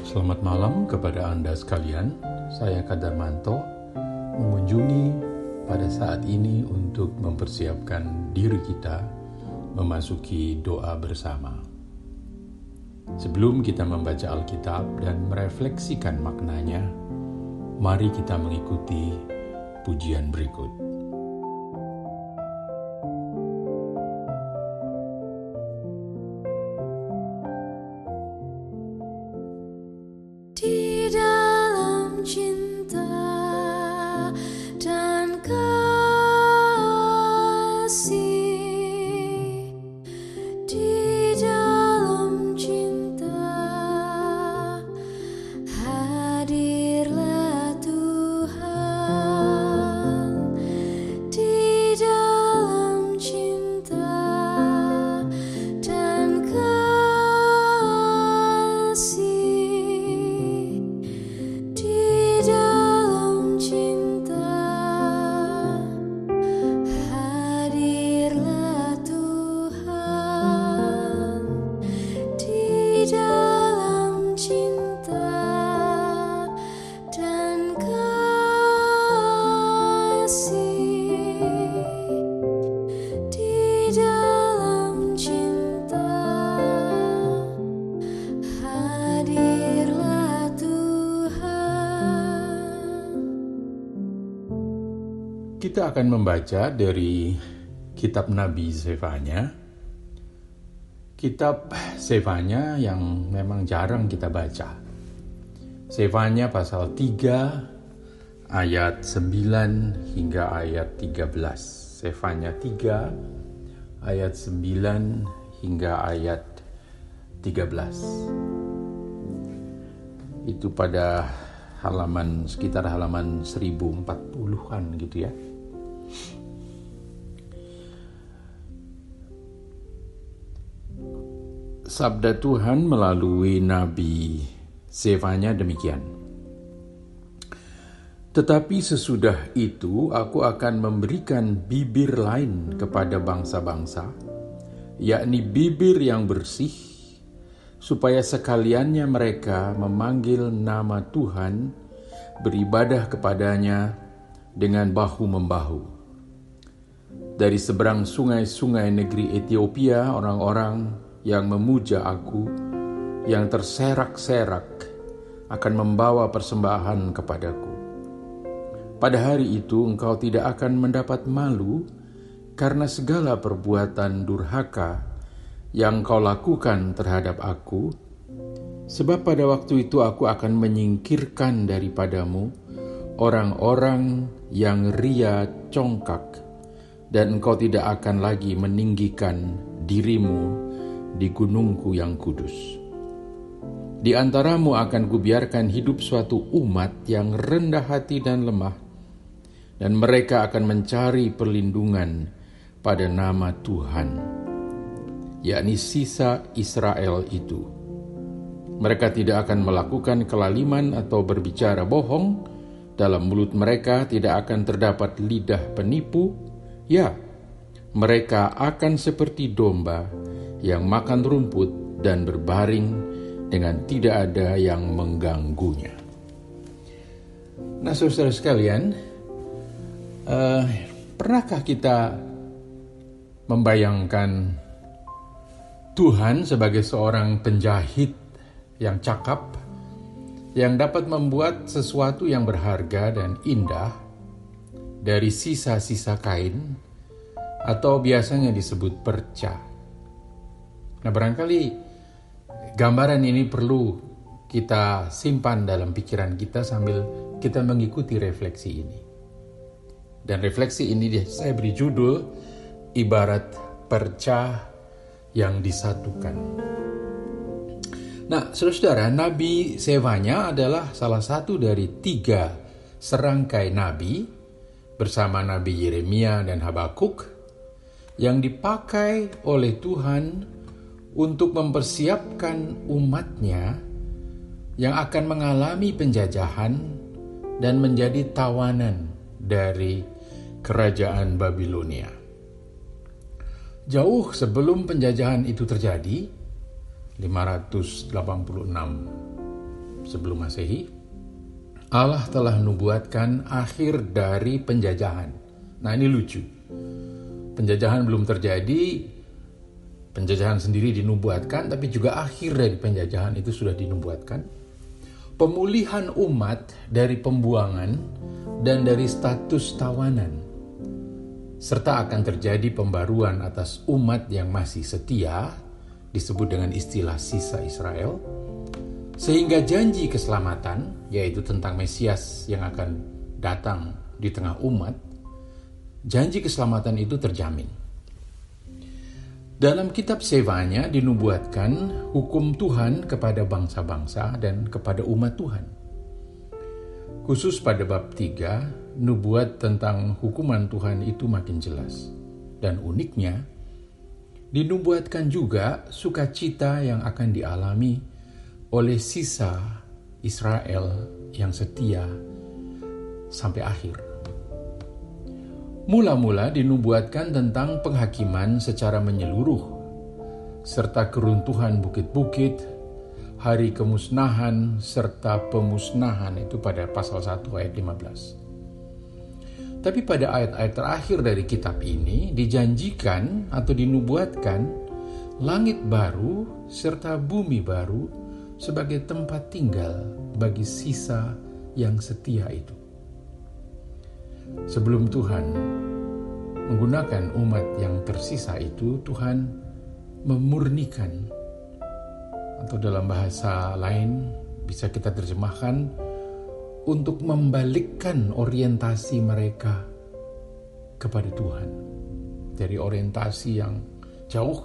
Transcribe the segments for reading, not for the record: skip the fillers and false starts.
Selamat malam kepada Anda sekalian. Saya Kadarmanto mengunjungi pada saat ini untuk mempersiapkan diri kita memasuki doa bersama. Sebelum kita membaca Alkitab dan merefleksikan maknanya, mari kita mengikuti pujian berikut. Di dalam cinta dan kasih, di dalam cinta hadirlah Tuhan. Di dalam cinta dan kasih, Kita akan membaca dari kitab Nabi Zefanya. Kitab Zefanya yang memang jarang kita baca. Zefanya pasal 3 ayat 9 hingga ayat 13. Zefanya 3 ayat 9 hingga ayat 13. Itu pada sekitar halaman 1040-an gitu ya. Sabda Tuhan melalui Nabi Zefanya demikian. Tetapi sesudah itu aku akan memberikan bibir lain kepada bangsa-bangsa, yakni bibir yang bersih, supaya sekaliannya mereka memanggil nama Tuhan, beribadah kepadanya dengan bahu-membahu. Dari seberang sungai-sungai negeri Ethiopia, orang-orang yang memuja aku, yang terserak-serak, akan membawa persembahan kepadaku. Pada hari itu engkau tidak akan mendapat malu karena segala perbuatan durhaka yang kau lakukan terhadap aku, sebab pada waktu itu aku akan menyingkirkan daripadamu orang-orang yang ria congkak, dan engkau tidak akan lagi meninggikan dirimu di gunungku yang kudus. Di antaramu akan kubiarkan hidup suatu umat yang rendah hati dan lemah, dan mereka akan mencari perlindungan pada nama Tuhan, yakni sisa Israel itu. Mereka tidak akan melakukan kelaliman atau berbicara bohong, dalam mulut mereka tidak akan terdapat lidah penipu. Ya, mereka akan seperti domba yang makan rumput dan berbaring dengan tidak ada yang mengganggunya. Nah, saudara sekalian, pernahkah kita membayangkan Tuhan sebagai seorang penjahit yang cakap, yang dapat membuat sesuatu yang berharga dan indah dari sisa-sisa kain, atau biasanya disebut perca? Nah, barangkali gambaran ini perlu kita simpan dalam pikiran kita sambil kita mengikuti refleksi ini. Dan refleksi ini saya beri judul ibarat perca yang disatukan. Nah, saudara-saudara, Nabi Zefanya adalah salah satu dari 3 serangkai nabi bersama Nabi Yeremia dan Habakuk yang dipakai oleh Tuhan untuk mempersiapkan umatnya yang akan mengalami penjajahan dan menjadi tawanan dari kerajaan Babilonia. Jauh sebelum penjajahan itu terjadi, 586 sebelum Masehi, Allah telah menubuatkan akhir dari penjajahan. Nah, ini lucu. Penjajahan belum terjadi, penjajahan sendiri dinubuatkan, tapi juga akhir dari penjajahan itu sudah dinubuatkan. Pemulihan umat dari pembuangan dan dari status tawanan, serta akan terjadi pembaruan atas umat yang masih setia, disebut dengan istilah sisa Israel, sehingga janji keselamatan, yaitu tentang Mesias yang akan datang di tengah umat, janji keselamatan itu terjamin. Dalam kitab Sefanya dinubuatkan hukum Tuhan kepada bangsa-bangsa dan kepada umat Tuhan. Khusus pada bab 3, nubuat tentang hukuman Tuhan itu makin jelas. Dan uniknya, dinubuatkan juga sukacita yang akan dialami oleh sisa Israel yang setia sampai akhir. Mula-mula dinubuatkan tentang penghakiman secara menyeluruh, serta keruntuhan bukit-bukit, hari kemusnahan, serta pemusnahan, itu pada pasal 1 ayat 15. Tapi pada ayat-ayat terakhir dari kitab ini dijanjikan atau dinubuatkan langit baru serta bumi baru sebagai tempat tinggal bagi sisa yang setia itu. Sebelum Tuhan menggunakan umat yang tersisa itu, Tuhan memurnikan, atau dalam bahasa lain bisa kita terjemahkan, untuk membalikkan orientasi mereka kepada Tuhan. Dari orientasi yang jauh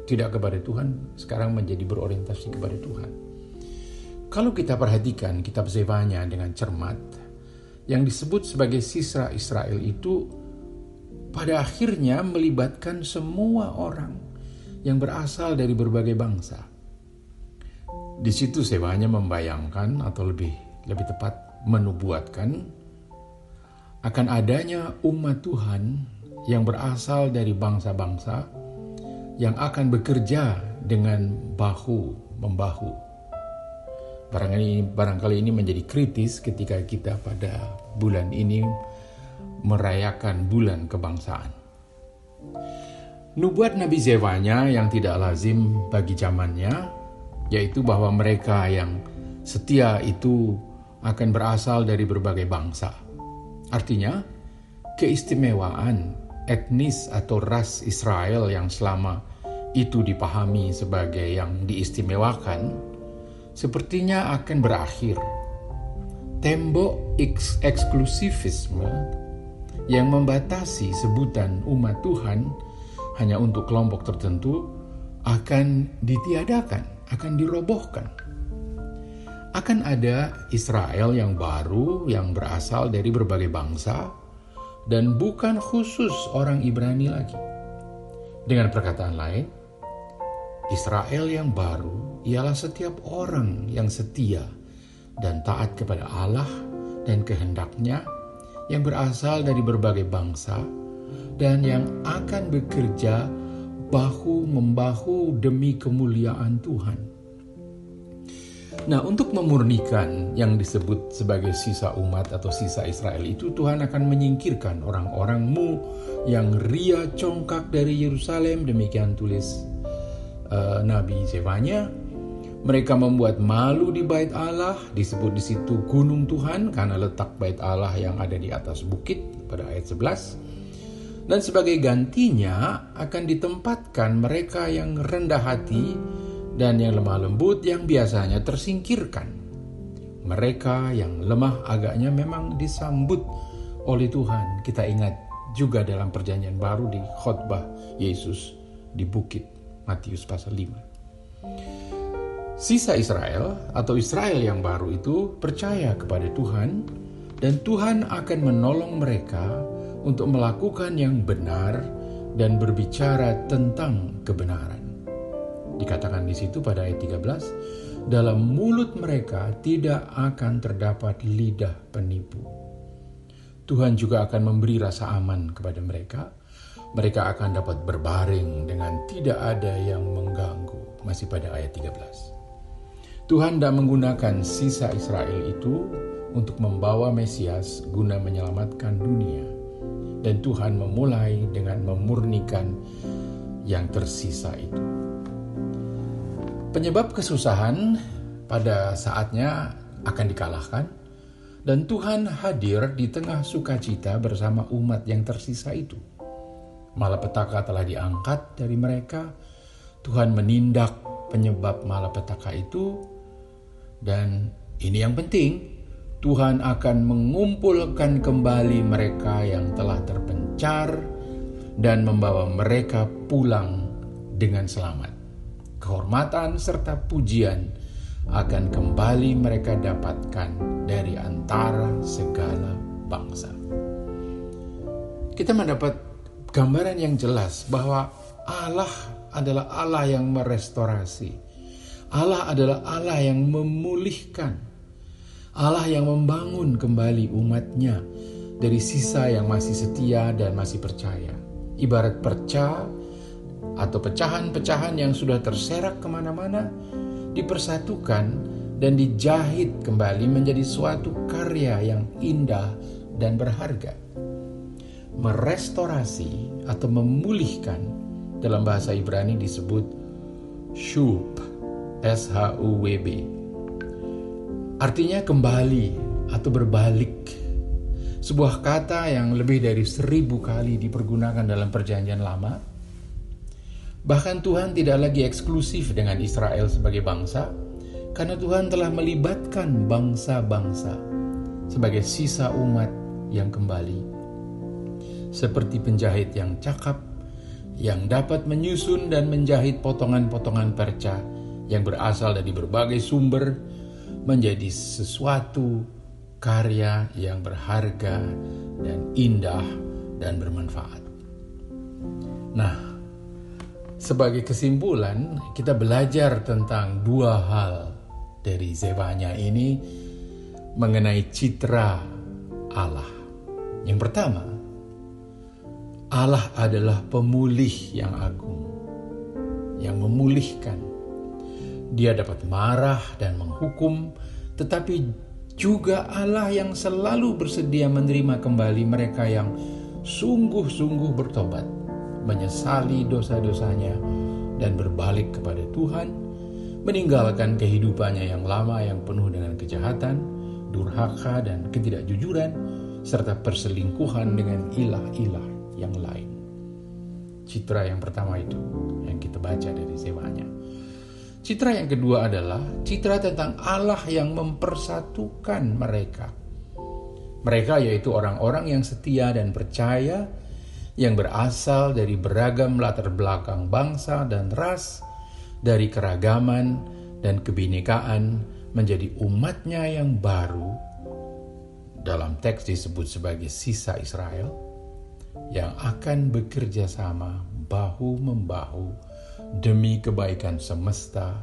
tidak kepada Tuhan, sekarang menjadi berorientasi kepada Tuhan. Kalau kita perhatikan kitab Sefanya dengan cermat, yang disebut sebagai sisa Israel itu pada akhirnya melibatkan semua orang yang berasal dari berbagai bangsa. Di situ Sefanya membayangkan, atau lebih tepat menubuatkan, akan adanya umat Tuhan yang berasal dari bangsa-bangsa yang akan bekerja dengan bahu-membahu. Barangkali ini menjadi kritis ketika kita pada bulan ini merayakan bulan kebangsaan. Nubuat Nabi Sefanya yang tidak lazim bagi zamannya, yaitu bahwa mereka yang setia itu akan berasal dari berbagai bangsa. Artinya, keistimewaan etnis atau ras Israel yang selama itu dipahami sebagai yang diistimewakan, sepertinya akan berakhir. Tembok eksklusivisme yang membatasi sebutan umat Tuhan hanya untuk kelompok tertentu akan ditiadakan, akan dirobohkan. Akan ada Israel yang baru yang berasal dari berbagai bangsa dan bukan khusus orang Ibrani lagi. Dengan perkataan lain, Israel yang baru ialah setiap orang yang setia dan taat kepada Allah dan kehendaknya, yang berasal dari berbagai bangsa dan yang akan bekerja bahu-membahu demi kemuliaan Tuhan. Nah, untuk memurnikan yang disebut sebagai sisa umat atau sisa Israel itu, Tuhan akan menyingkirkan orang-orangmu yang ria congkak dari Yerusalem, demikian tulis Nabi Sefanya. Mereka membuat malu di bait Allah, disebut di situ gunung Tuhan karena letak bait Allah yang ada di atas bukit pada ayat 11. Dan sebagai gantinya akan ditempatkan mereka yang rendah hati dan yang lemah lembut yang biasanya tersingkirkan. Mereka yang lemah agaknya memang disambut oleh Tuhan. Kita ingat juga dalam perjanjian baru di khotbah Yesus di bukit, Matius pasal 5. Sisa Israel atau Israel yang baru itu percaya kepada Tuhan, dan Tuhan akan menolong mereka untuk melakukan yang benar dan berbicara tentang kebenaran. Dikatakan di situ pada ayat 13, dalam mulut mereka tidak akan terdapat lidah penipu. Tuhan juga akan memberi rasa aman kepada mereka Mereka akan dapat berbaring dengan tidak ada yang mengganggu. Masih pada ayat 13. Tuhan tidak menggunakan sisa Israel itu untuk membawa Mesias guna menyelamatkan dunia. Dan Tuhan memulai dengan memurnikan yang tersisa itu. Penyebab kesusahan pada saatnya akan dikalahkan, dan Tuhan hadir di tengah sukacita bersama umat yang tersisa itu. Malapetaka telah diangkat dari mereka, Tuhan menindak penyebab malapetaka itu, dan ini yang penting, Tuhan akan mengumpulkan kembali mereka yang telah terpencar dan membawa mereka pulang dengan selamat. Kehormatan serta pujian akan kembali mereka dapatkan dari antara segala bangsa. Kita mendapat gambaran yang jelas bahwa Allah adalah Allah yang merestorasi. Allah adalah Allah yang memulihkan. Allah yang membangun kembali umatnya dari sisa yang masih setia dan masih percaya. Ibarat perca atau pecahan-pecahan yang sudah terserak kemana-mana, dipersatukan dan dijahit kembali menjadi suatu karya yang indah dan berharga. Merestorasi atau memulihkan dalam bahasa Ibrani disebut shub, S-H-U-W-B. Artinya kembali atau berbalik. Sebuah kata yang lebih dari 1000 kali dipergunakan dalam Perjanjian Lama. Bahkan Tuhan tidak lagi eksklusif dengan Israel sebagai bangsa, karena Tuhan telah melibatkan bangsa-bangsa sebagai sisa umat yang kembali. Seperti penjahit yang cakap, yang dapat menyusun dan menjahit potongan-potongan perca yang berasal dari berbagai sumber menjadi sesuatu karya yang berharga dan indah dan bermanfaat. Nah, sebagai kesimpulan, kita belajar tentang 2 hal dari Zefanya ini mengenai citra Allah. Yang pertama, Allah adalah pemulih yang agung, yang memulihkan. Dia dapat marah dan menghukum, tetapi juga Allah yang selalu bersedia menerima kembali mereka yang sungguh-sungguh bertobat, menyesali dosa-dosanya, dan berbalik kepada Tuhan, meninggalkan kehidupannya yang lama yang penuh dengan kejahatan, durhaka, dan ketidakjujuran, serta perselingkuhan dengan ilah-ilah yang lain. Citra yang pertama itu yang kita baca dari Zefanya. Citra yang kedua adalah citra tentang Allah yang mempersatukan mereka. Mereka yaitu orang-orang yang setia dan percaya, yang berasal dari beragam latar belakang bangsa dan ras, dari keragaman dan kebinekaan menjadi umatnya yang baru. Dalam teks disebut sebagai sisa Israel, yang akan bekerja sama bahu-membahu demi kebaikan semesta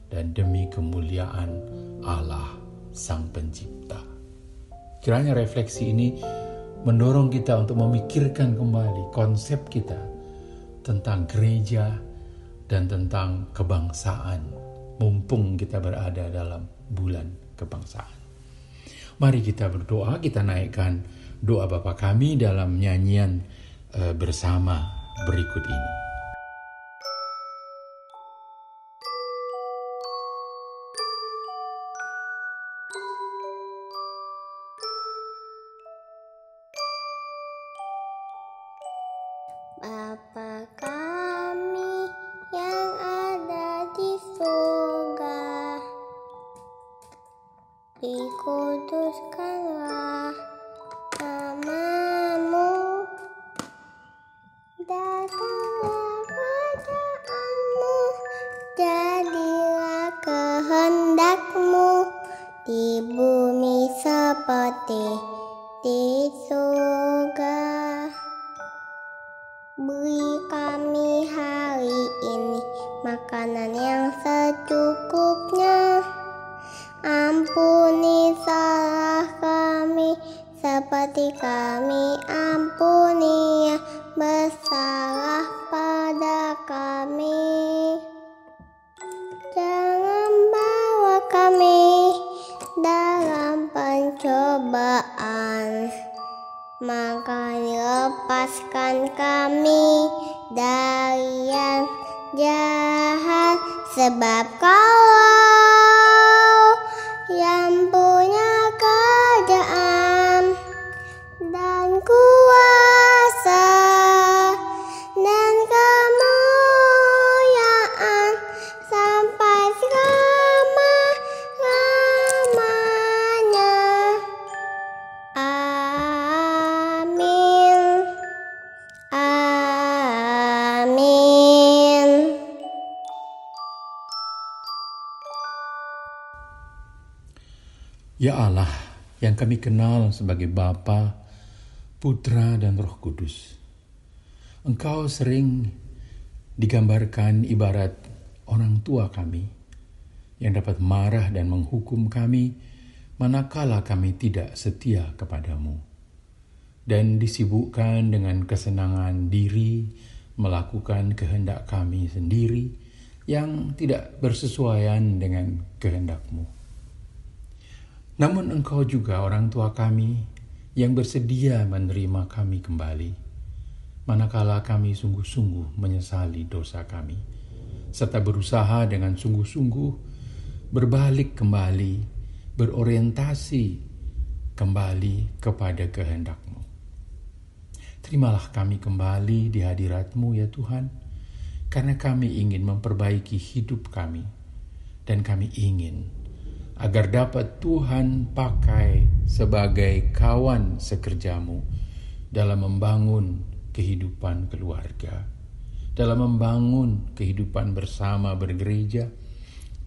dan demi kemuliaan Allah Sang Pencipta. Kiranya refleksi ini mendorong kita untuk memikirkan kembali konsep kita tentang gereja dan tentang kebangsaan, mumpung kita berada dalam bulan kebangsaan. Mari kita berdoa, kita naikkan doa Bapa kami dalam nyanyian bersama berikut ini. Bapa kami yang ada di surga, dikuduskanlah nama-Mu, datanglah kerajaan-Mu, jadilah kehendak-Mu di bumi seperti di surga. Beri kami hari ini makanan yang secukupnya. Ampuni salah kami seperti kami ampuni yang bersalah cobaan. Maka lepaskan kami dari yang jahat, sebab Kau yang punya kerajaan dan kuasa dan kemuliaan sampai selama-lamanya. Amin. Amin. Ya Allah, yang kami kenal sebagai Bapa, Putra, dan Roh Kudus, Engkau sering digambarkan ibarat orang tua kami yang dapat marah dan menghukum kami manakala kami tidak setia kepadamu, dan disibukkan dengan kesenangan diri melakukan kehendak kami sendiri yang tidak bersesuaian dengan kehendak-Mu. Namun Engkau juga orang tua kami yang bersedia menerima kami kembali, manakala kami sungguh-sungguh menyesali dosa kami, serta berusaha dengan sungguh-sungguh berbalik kembali, berorientasi kembali kepada kehendak-Mu. Terimalah kami kembali di hadirat-Mu ya Tuhan, karena kami ingin memperbaiki hidup kami, dan kami ingin agar dapat Tuhan pakai sebagai kawan sekerja-Mu dalam membangun kehidupan keluarga, dalam membangun kehidupan bersama bergereja,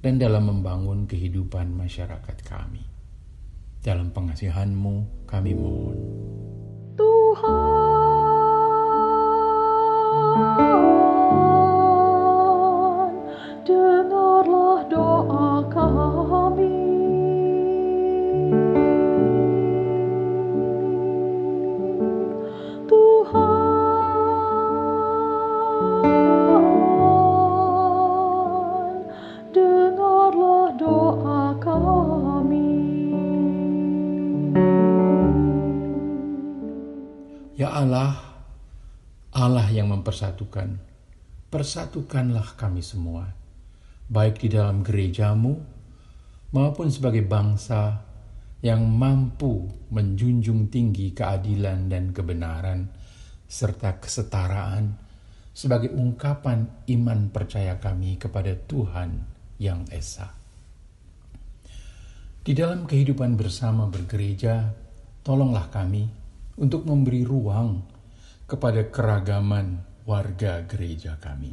dan dalam membangun kehidupan masyarakat kami. Dalam pengasihan-Mu kami mohon. Tuhan, dengarlah doa kami. Tuhan, dengarlah doa kami. Ya Allah, Allah yang mempersatukan, persatukanlah kami semua, baik di dalam gereja-Mu maupun sebagai bangsa yang mampu menjunjung tinggi keadilan dan kebenaran serta kesetaraan sebagai ungkapan iman percaya kami kepada Tuhan yang Esa. Di dalam kehidupan bersama bergereja, tolonglah kami untuk memberi ruang kepada keragaman warga gereja kami,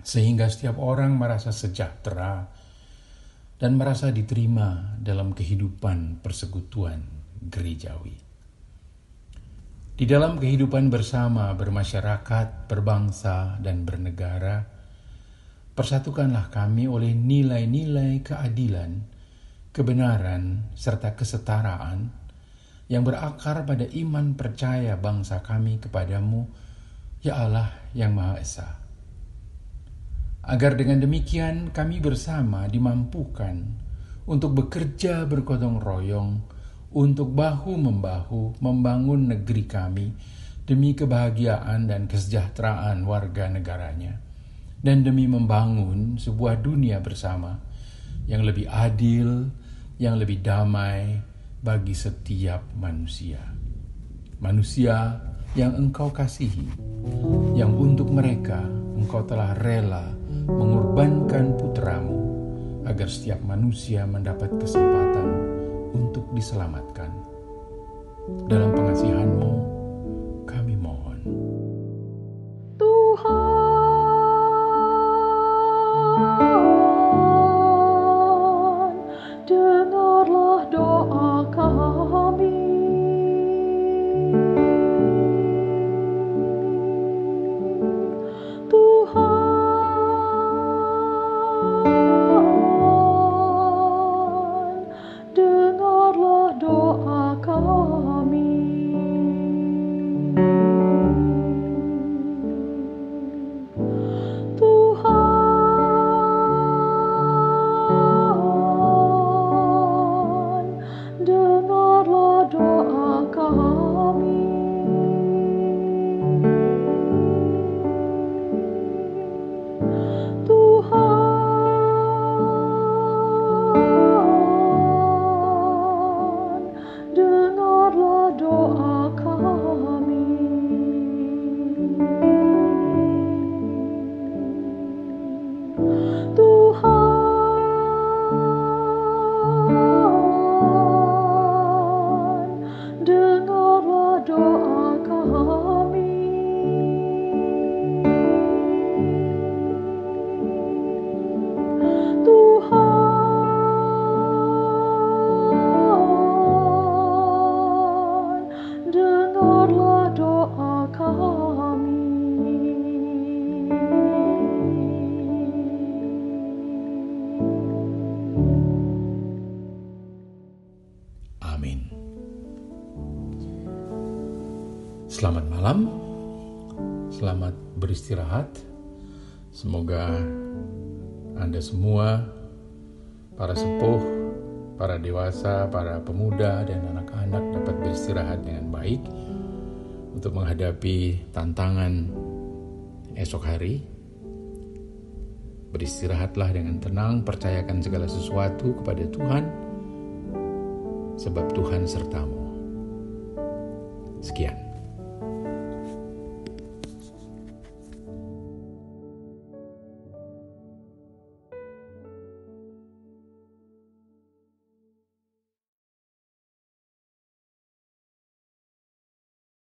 sehingga setiap orang merasa sejahtera dan merasa diterima dalam kehidupan persekutuan gerejawi. Di dalam kehidupan bersama bermasyarakat, berbangsa, dan bernegara, persatukanlah kami oleh nilai-nilai keadilan, kebenaran, serta kesetaraan yang berakar pada iman percaya bangsa kami kepadamu, ya Allah yang Maha Esa. Agar dengan demikian kami bersama dimampukan untuk bekerja bergotong royong, untuk bahu-membahu membangun negeri kami demi kebahagiaan dan kesejahteraan warga negaranya, dan demi membangun sebuah dunia bersama yang lebih adil, yang lebih damai bagi setiap manusia. Manusia yang Engkau kasihi, yang untuk mereka Engkau telah rela mengorbankan putra-Mu, agar setiap manusia mendapat kesempatan untuk diselamatkan. Dalam pengasihan-Mu kami mohon. Tuhan, dengarlah doa kami. Tuhan, dengarlah doa kami. Selamat malam, selamat beristirahat. Semoga Anda semua, para sepuh, para dewasa, para pemuda, dan anak-anak dapat beristirahat dengan baik untuk menghadapi tantangan esok hari. Beristirahatlah dengan tenang, percayakan segala sesuatu kepada Tuhan, sebab Tuhan sertamu. Sekian.